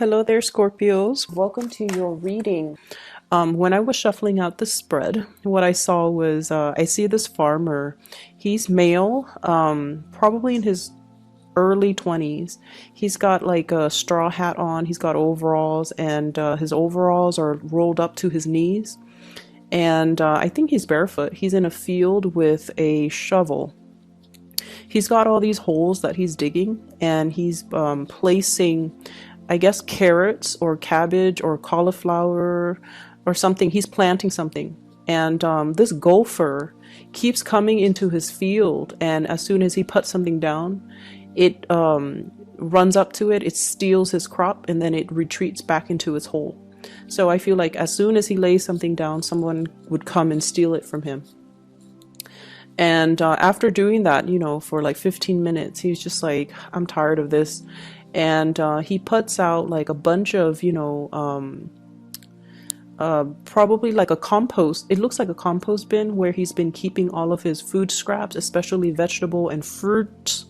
Hello there, Scorpios. Welcome to your reading. When I was shuffling out the spread, what I saw was I see this farmer. He's male, probably in his early 20s. He's got like a straw hat on, he's got overalls, and his overalls are rolled up to his knees. And I think he's barefoot. He's in a field with a shovel. He's got all these holes that he's digging, and he's placing, I guess, carrots or cabbage or cauliflower or something. He's planting something. And this gopher keeps coming into his field. And as soon as he puts something down, it runs up to it, it steals his crop, and then it retreats back into its hole. So I feel like as soon as he lays something down, someone would come and steal it from him. And after doing that, for like 15 minutes, he's just like, I'm tired of this. And he puts out like a bunch of, probably like a compost. It looks like a compost bin where he's been keeping all of his food scraps, especially vegetable and fruit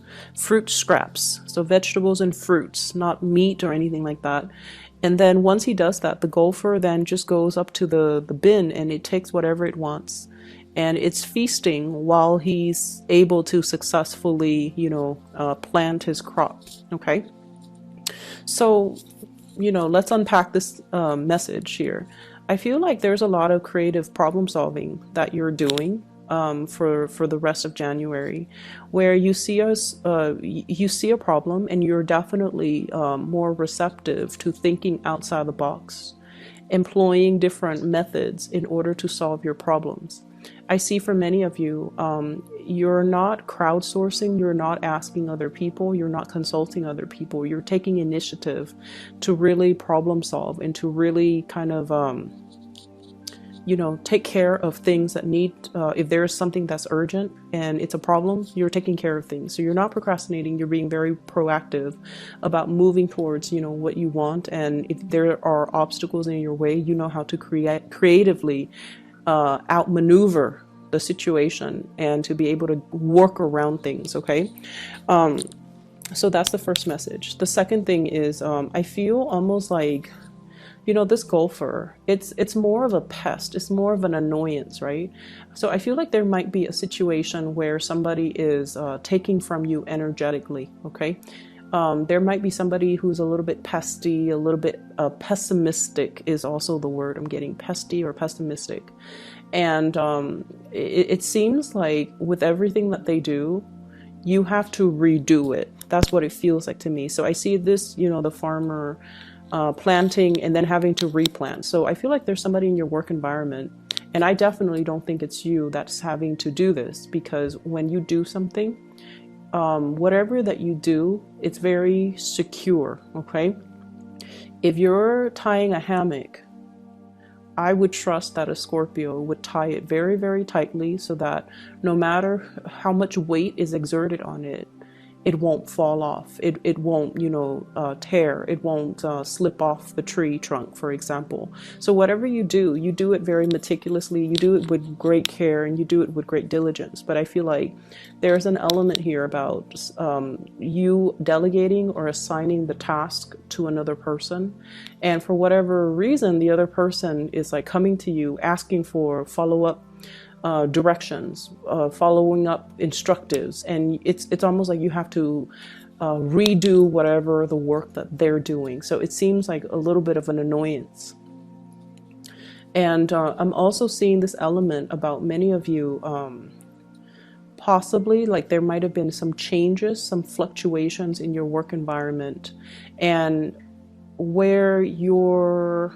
scraps. So vegetables and fruits, not meat or anything like that. And then once he does that, the gopher then just goes up to the bin and it takes whatever it wants. And it's feasting while he's able to successfully, plant his crop. Okay. So, let's unpack this message here. I feel like there's a lot of creative problem solving that you're doing for the rest of January, where you see a problem and you're definitely more receptive to thinking outside the box, employing different methods in order to solve your problems. I see for many of you, you're not crowdsourcing, you're not asking other people, you're not consulting other people, you're taking initiative to really problem solve and to really kind of, take care of things that need, if there's something that's urgent and it's a problem, you're taking care of things. So you're not procrastinating, you're being very proactive about moving towards, what you want. And if there are obstacles in your way, you know how to creatively outmaneuver the situation and to be able to work around things. Okay. So that's the first message. The second thing is, I feel almost like, this golfer, it's more of a pest. It's more of an annoyance, right? So I feel like there might be a situation where somebody is taking from you energetically. Okay. There might be somebody who's a little bit pesty, a little bit pessimistic is also the word I'm getting, pesty or pessimistic. And it seems like with everything that they do, you have to redo it. That's what it feels like to me. So I see this, the farmer planting and then having to replant. So I feel like there's somebody in your work environment, and I definitely don't think it's you that's having to do this, because when you do something, whatever that you do, it's very secure. Okay. If you're tying a hammock, I would trust that a Scorpio would tie it very, very tightly so that no matter how much weight is exerted on it, it won't fall off. It won't, tear. It won't slip off the tree trunk, for example. So whatever you do it very meticulously. You do it with great care and you do it with great diligence. But I feel like there's an element here about you delegating or assigning the task to another person. And for whatever reason, the other person is like coming to you asking for follow-up directions, following up instructives, and it's almost like you have to redo whatever the work that they're doing. So it seems like a little bit of an annoyance. And I'm also seeing this element about many of you, possibly like there might have been some changes, some fluctuations in your work environment, and where you're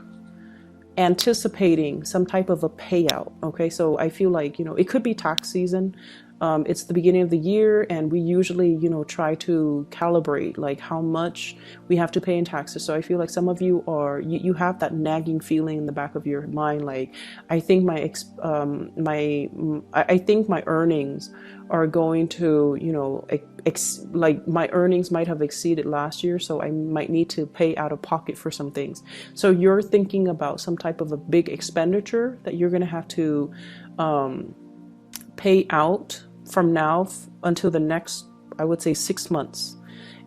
anticipating some type of a payout. Okay, so I feel like, it could be tax season. It's the beginning of the year, and we usually, try to calibrate like how much we have to pay in taxes. So I feel like some of you are, you have that nagging feeling in the back of your mind, like I think I think my earnings are going to, like my earnings might have exceeded last year, so I might need to pay out of pocket for some things. So you're thinking about some type of a big expenditure that you're going to have to pay out from now until the next, I would say, 6 months.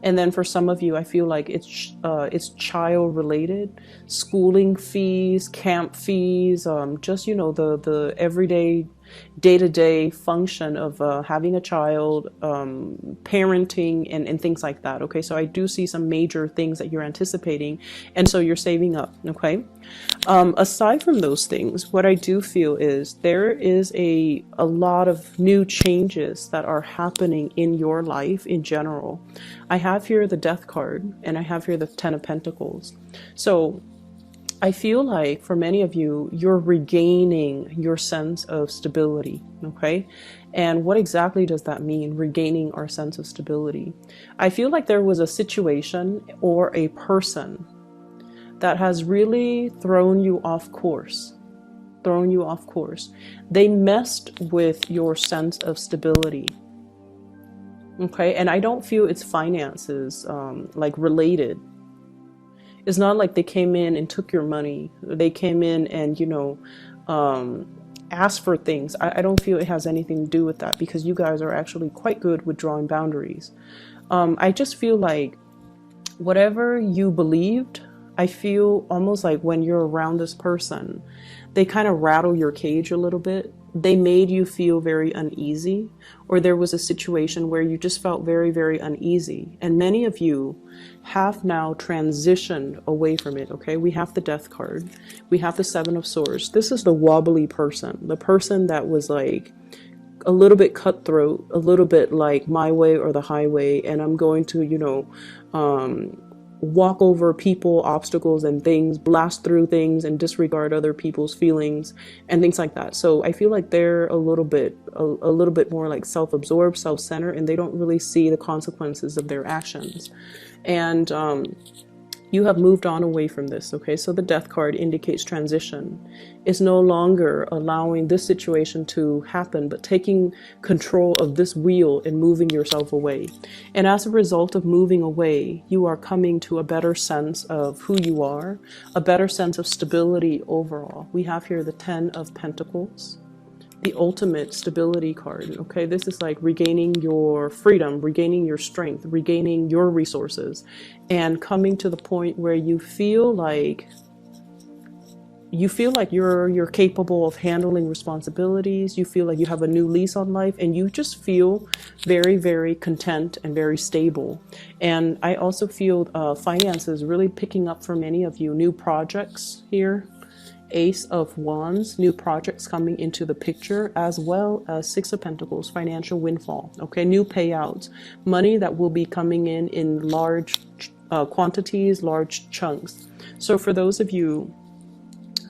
And then for some of you, I feel like it's child related, schooling fees, camp fees, just, you know, the everyday, day-to-day function of having a child, parenting, and things like that. Okay, so I do see some major things that you're anticipating, and so you're saving up. Okay, aside from those things, what I do feel is there is a lot of new changes that are happening in your life in general. I have here the Death card, and I have here the Ten of Pentacles. So I feel like for many of you, you're regaining your sense of stability, okay? And what exactly does that mean, regaining our sense of stability? I feel like there was a situation or a person that has really thrown you off course. They messed with your sense of stability. Okay, and I don't feel it's finances, like related. It's not like they came in and took your money. They came in and, you know, asked for things. I don't feel it has anything to do with that, because you guys are actually quite good with drawing boundaries. I just feel like whatever you believed, I feel almost like when you're around this person, they kind of rattle your cage a little bit. They made you feel very uneasy, or there was a situation where you just felt very, very uneasy. And many of you have now transitioned away from it, okay? We have the Death card. We have the Seven of Swords. This is the wobbly person, the person that was like a little bit cutthroat, a little bit like my way or the highway, and I'm going to, you know, walk over people, obstacles, and things, blast through things, and disregard other people's feelings and things like that. So I feel like they're a little bit more like self-absorbed, self-centered, and they don't really see the consequences of their actions. And you have moved on away from this, okay? So the Death card indicates transition. It's no longer allowing this situation to happen, but taking control of this wheel and moving yourself away. And as a result of moving away, you are coming to a better sense of who you are, a better sense of stability overall. We have here the Ten of Pentacles, the ultimate stability card. Okay, this is like regaining your freedom, regaining your strength, regaining your resources, and coming to the point where you feel like you're capable of handling responsibilities. You feel like you have a new lease on life, and you just feel very, very content and very stable. And I also feel finances really picking up for many of you. New projects here, Ace of Wands, new projects coming into the picture, as well as Six of Pentacles, financial windfall. Okay, new payouts, money that will be coming in large quantities, large chunks. So for those of you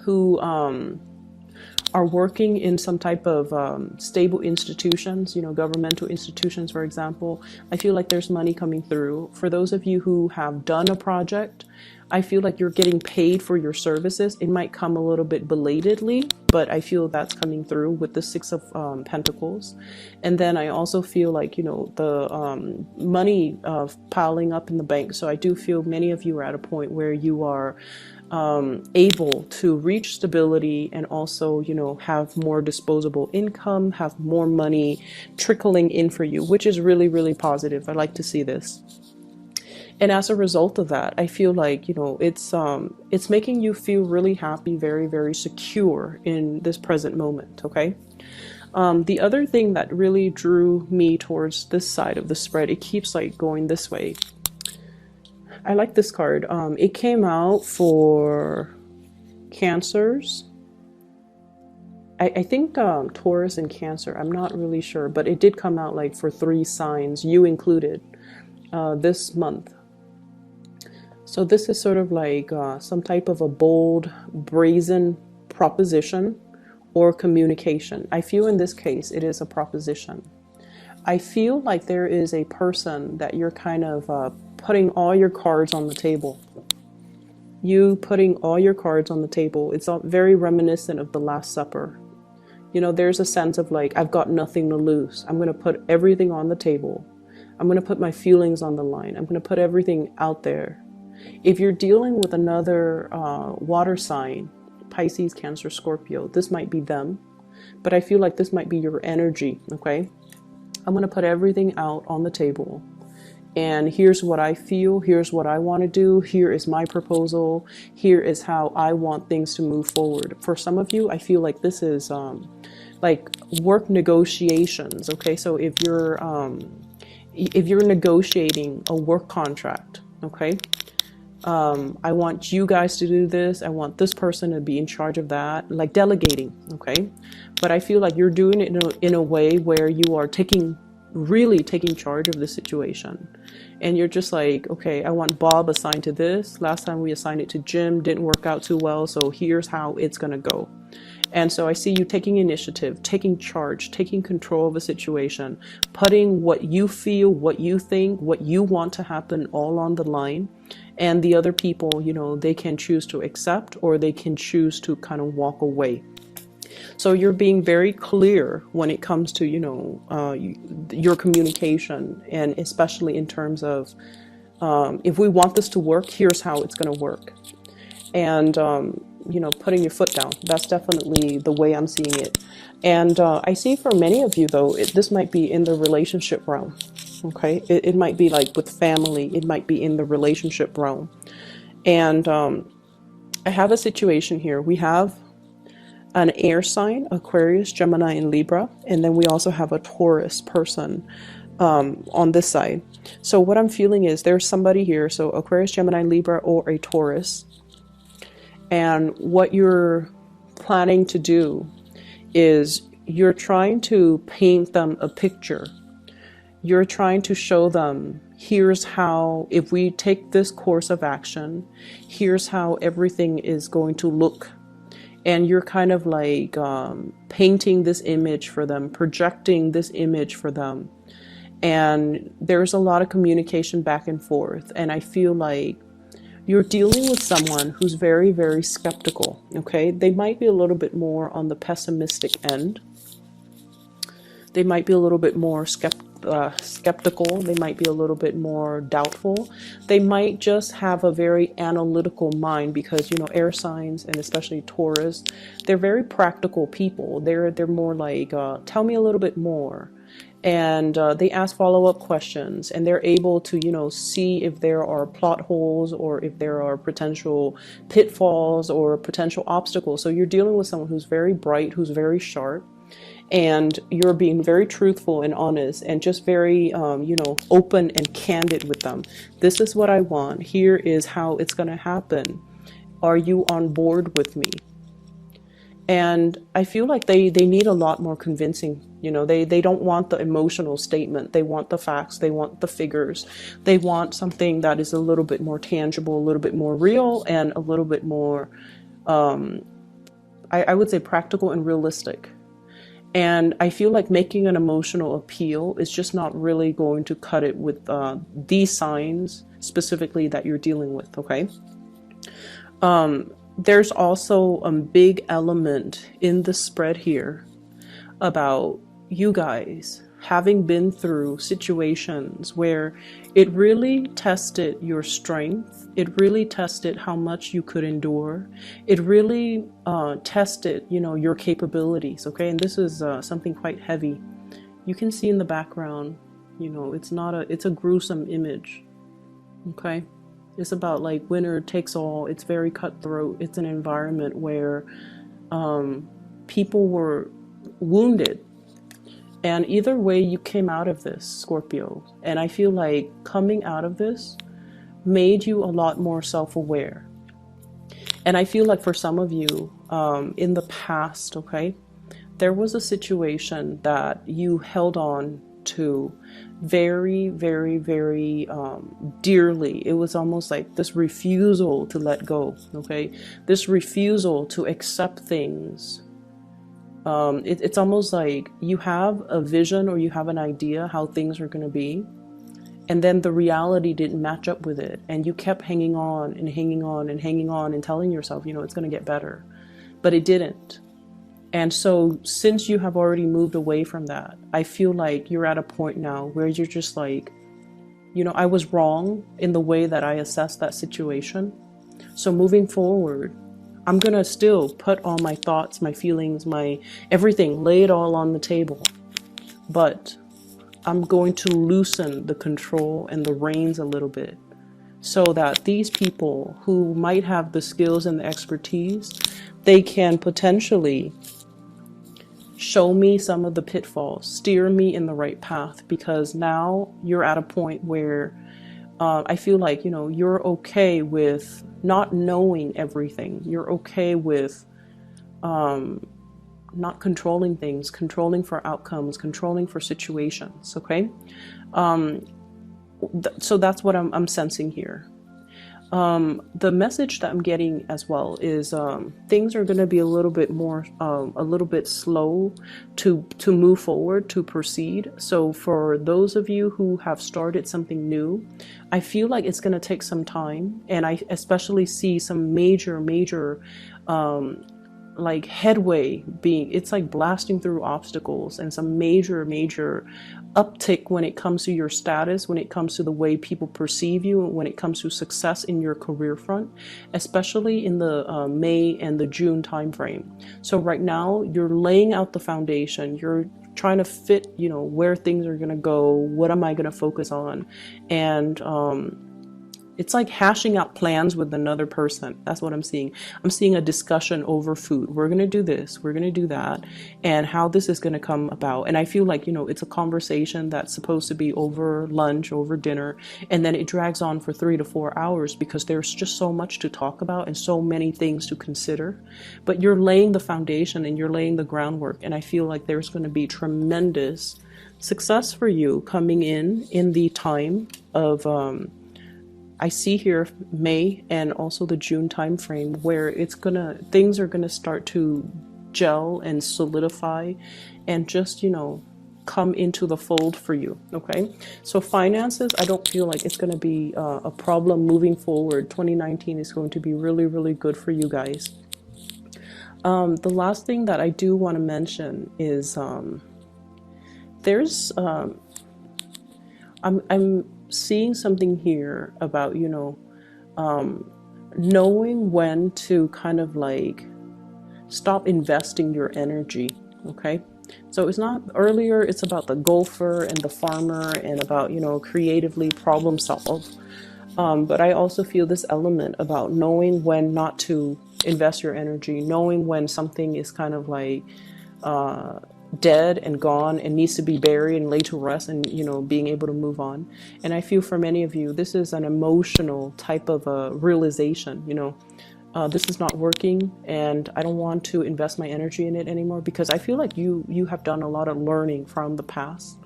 who are working in some type of stable institutions, you know, governmental institutions, for example, I feel like there's money coming through. For those of you who have done a project, I feel like you're getting paid for your services. It might come a little bit belatedly, but I feel that's coming through with the Six of Pentacles. And then I also feel like, you know, the money piling up in the bank. So I do feel many of you are at a point where you are able to reach stability and also, you know, have more disposable income, have more money trickling in for you, which is really, really positive. I like to see this. And as a result of that, I feel like, you know, it's making you feel really happy, very, very secure in this present moment, okay? The other thing that really drew me towards this side of the spread, it keeps like going this way. I like this card. It came out for Cancers. I think Taurus and Cancer, I'm not really sure, but it did come out like for 3 signs, you included, this month. So this is sort of like some type of a bold, brazen proposition or communication. I feel in this case, it is a proposition. I feel like there is a person that you're kind of putting all your cards on the table. You putting all your cards on the table. It's all very reminiscent of the Last Supper. You know, there's a sense of like, I've got nothing to lose. I'm going to put everything on the table. I'm going to put my feelings on the line. I'm going to put everything out there. If you're dealing with another water sign, Pisces, Cancer, Scorpio, this might be them, but I feel like this might be your energy, okay? I'm going to put everything out on the table, and here's what I feel, here's what I want to do, here is my proposal, here is how I want things to move forward. For some of you, I feel like this is like work negotiations. Okay, so if you're negotiating a work contract, okay, I want you guys to do this, I want this person to be in charge of that, like delegating. Okay, but I feel like you're doing it in a way where you are really taking charge of the situation, and you're just like, okay, I want Bob assigned to this. Last time we assigned it to Jim, didn't work out too well, so here's how it's gonna go. And so I see you taking initiative, taking charge, taking control of a situation, putting what you feel, what you think, what you want to happen all on the line. And the other people, you know, they can choose to accept or they can choose to kind of walk away. So you're being very clear when it comes to, you know, your communication, and especially in terms of if we want this to work, here's how it's going to work. And, you know, putting your foot down. That's definitely the way I'm seeing it. And I see for many of you, though, this might be in the relationship realm. Okay, it might be like with family. It might be in the relationship realm. And I have a situation here. We have an air sign, Aquarius, Gemini, and Libra. And then we also have a Taurus person on this side. So what I'm feeling is there's somebody here. So Aquarius, Gemini, Libra, or a Taurus. And what you're planning to do is you're trying to paint them a picture. You're trying to show them, here's how, if we take this course of action, here's how everything is going to look. And you're kind of like painting this image for them, projecting this image for them. And there's a lot of communication back and forth. And I feel like you're dealing with someone who's very, very skeptical. Okay, they might be a little bit more on the pessimistic end. They might be a little bit more skeptical. They might be a little bit more doubtful. They might just have a very analytical mind because, you know, air signs, and especially Taurus, they're very practical people. They're more like, tell me a little bit more. And they ask follow-up questions, and they're able to, you know, see if there are plot holes or if there are potential pitfalls or potential obstacles. So you're dealing with someone who's very bright, who's very sharp, and you're being very truthful and honest and just very, you know, open and candid with them. This is what I want. Here is how it's going to happen. Are you on board with me? And I feel like they need a lot more convincing. You know, they don't want the emotional statement. They want the facts. They want the figures. They want something that is a little bit more tangible, a little bit more real, and a little bit more, I would say, practical and realistic. And I feel like making an emotional appeal is just not really going to cut it with these signs specifically that you're dealing with, okay? There's also a big element in the spread here about you guys having been through situations where it really tested your strength. It really tested how much you could endure. It really tested, you know, your capabilities, okay? And this is something quite heavy. You can see in the background, you know, it's a gruesome image, okay? It's about like winner takes all. It's very cutthroat. It's an environment where people were wounded. And either way, you came out of this, Scorpio. And I feel like coming out of this made you a lot more self-aware. And I feel like for some of you in the past, okay, there was a situation that you held on to very, very, very dearly. It was almost like this refusal to let go, okay? This refusal to accept things. It's almost like you have a vision or you have an idea how things are going to be, and then the reality didn't match up with it, and you kept hanging on and hanging on and hanging on and telling yourself, you know, it's going to get better, but it didn't. And so since you have already moved away from that, I feel like you're at a point now where you're just like, you know, I was wrong in the way that I assessed that situation. So moving forward, I'm going to still put all my thoughts, my feelings, my everything, lay it all on the table. But I'm going to loosen the control and the reins a little bit, so that these people who might have the skills and the expertise, they can potentially show me some of the pitfalls, steer me in the right path, because now you're at a point where I feel like, you know, you're okay with not knowing everything. You're okay with not controlling things, controlling for outcomes, controlling for situations. Okay. So that's what I'm sensing here. The message that I'm getting as well is things are going to be a little bit more, a little bit slow to move forward, to proceed. So for those of you who have started something new, I feel like it's going to take some time. And I especially see some major like headway being, it's like blasting through obstacles, and some major uptick when it comes to your status, when it comes to the way people perceive you, when it comes to success in your career front, especially in the May and the June timeframe. So right now you're laying out the foundation. You're trying to fit, you know, where things are going to go. What am I going to focus on? And it's like hashing out plans with another person. That's what I'm seeing. I'm seeing a discussion over food. We're going to do this, we're going to do that, and how this is going to come about. And I feel like, you know, it's a conversation that's supposed to be over lunch, over dinner, and then it drags on for 3 to 4 hours because there's just so much to talk about and so many things to consider. But you're laying the foundation and you're laying the groundwork. And I feel like there's going to be tremendous success for you coming in the time of, I see here May and also the June timeframe, where things are gonna start to gel and solidify and just, you know, come into the fold for you. Okay, so finances, I don't feel like it's gonna be a problem moving forward. 2019 is going to be really good for you guys. The last thing that I do want to mention is there's I'm seeing something here about, you know, knowing when to kind of like stop investing your energy. Okay, so it's not earlier, it's about the golfer and the farmer and about, you know, creatively problem solve, but I also feel this element about knowing when not to invest your energy, knowing when something is kind of like dead and gone and needs to be buried and laid to rest, and, you know, being able to move on. And I feel for many of you, this is an emotional type of a realization, you know, this is not working and I don't want to invest my energy in it anymore, because I feel like you have done a lot of learning from the past,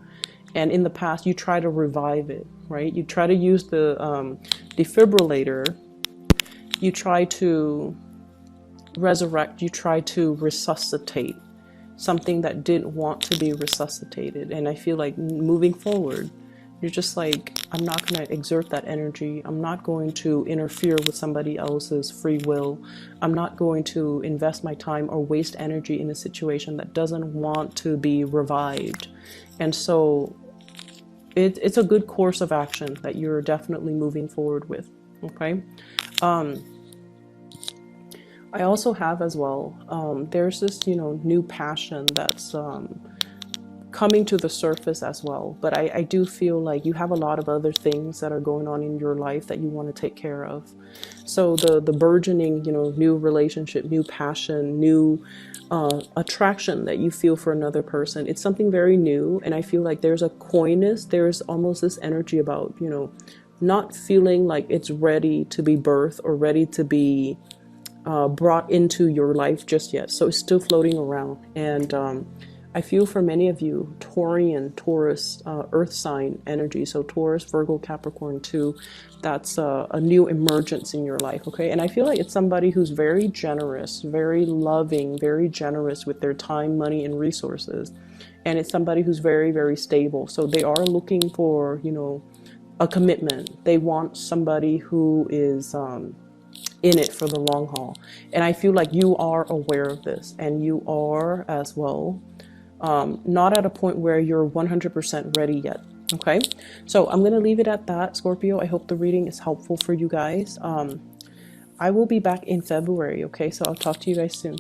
and in the past you try to revive it, right? You try to use the defibrillator, you try to resurrect, you try to resuscitate something that didn't want to be resuscitated. And I feel like moving forward, you're just like, I'm not going to exert that energy. I'm not going to interfere with somebody else's free will. I'm not going to invest my time or waste energy in a situation that doesn't want to be revived. And so it's a good course of action that you're definitely moving forward with. Okay. I also have as well, there's this, you know, new passion that's coming to the surface as well. But I do feel like you have a lot of other things that are going on in your life that you want to take care of. So the burgeoning, you know, new relationship, new passion, new attraction that you feel for another person, it's something very new. And I feel like there's a coyness, there's almost this energy about, you know, not feeling like it's ready to be birthed or ready to be brought into your life just yet. So it's still floating around. And I feel for many of you, Taurian, Taurus, earth sign energy. So Taurus, Virgo, Capricorn too. That's a new emergence in your life. Okay. And I feel like it's somebody who's very generous, very loving, very generous with their time, money, and resources. And it's somebody who's very stable. So they are looking for, you know, a commitment. They want somebody who is in it for the long haul. And I feel like you are aware of this, and you are as well not at a point where you're 100% ready yet. Okay, so I'm going to leave it at that, Scorpio. I hope the reading is helpful for you guys. I will be back in February. Okay, so I'll talk to you guys soon.